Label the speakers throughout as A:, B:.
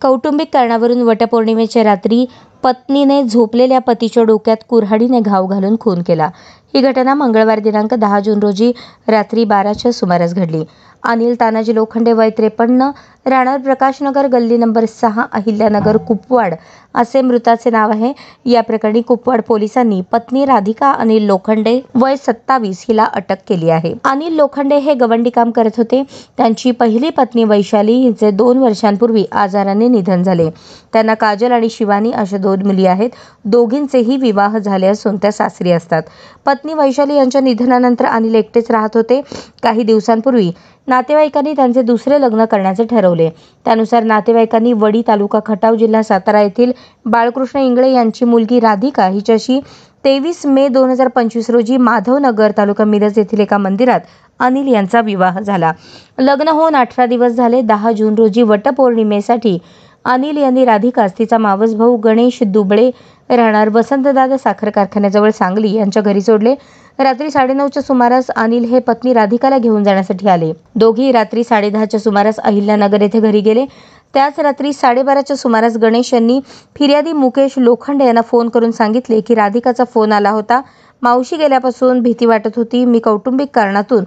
A: कौटुंबिक कारणावरून वटपौर्णिमेच्या रात्री पत्नीने झोपलेल्या पतीच्या डोक्यात कुऱ्हाडीने घाव घालून खून केला। ही घटना मंगळवार दिनांक 10 जून रोजी रात्री 12च्या सुमारास घडली। अनिल तानाजी लोखंडे वय 53, राहणार प्रकाशनगर, गल्ली नंबर 6, अहिल्यानगर, कुपवाड असे मृताचे नाव आहे। या प्रकरणी कुपवाड पोलिसांनी पत्नी राधिका अनिल लोखंडे वय 27 हिला अटक केली आहे। अनिल लोखंडे हे गवंडी काम करत होते। त्यांची पहिली पत्नी वैशाली हिचे 2 वर्षांपूर्वी आजाराने निधन झाले। त्यांना काजल आणि शिवानी अशा 2 मुली आहेत। दोघींचेही विवाह झाले असून त्या सासरी असतात। पत्नी वैशाली यांच्या निधनानंतर अनिल एकटेच राहत होते। काही दिवसांपूर्वी नातेवाईकांनी त्यांचे दुसरे लग्न करण्याचे ठरवले। त्यानुसार नातेवाईकांनी वडी, तालुका खटाव, जिल्हा सातारा येथील बाळकृष्ण इंगळे यांची मुलगी राधिका हिच्याशी 23 मे 2025 रोजी माधवनगर, तालुका मिरज येथील एका मंदिरात अनिल यांचा विवाह झाला। लग्न होऊन 18 दिवस झाले। 10 जून रोजी वटपौर्णिमेसाठी अनिल यांनी राधिकास तिचा मावस भाऊ गणेश दुबळे, राहणार वसंतदादा साखर कारखान्याजवळ सांगली यांच्या घरी सोडले। रात्री 9:30च्या सुमारास अनिल हे पत्नी राधिकाला घेऊन जाण्यासाठी आले। दोघी रात्री 10:30च्या सुमारास अहिल्यानगर येथे घरी गेले। त्याच रात्री 12:30च्या सुमारास गणेश यांनी फिर्यादी मुकेश लोखंडे यांना फोन करून सांगितले की राधिकाचा फोन आला होता। मावशी गेल्यापासून भीती वाटत होती। मी कौटुंबिक कारणातून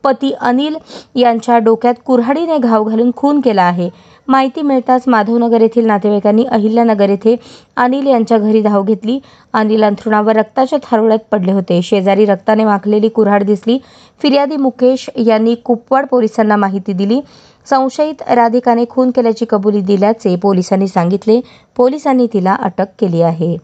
A: पती अनिल यांच्या डोक्यात कुऱ्हाडीने घाव घालून खून केला आहे। माहिती मिळताच माधवनगर येथील नातेवाईकांनी अहिल्यानगर येथे अनिल यांच्या घरी धाव घेतली। अनिल अंथरुणावर रक्ताच्या थारोळ्यात पडले होते। शेजारी रक्ताने माखलेली कुऱ्हाड दिसली। फिर्यादी मुकेश यांनी कुपवाड पोलिसांना माहिती दिली। संशयित राधिकाने खून केल्याची कबुली दिल्याचे पोलिसांनी सांगितले। पोलिसांनी तिला अटक केली आहे।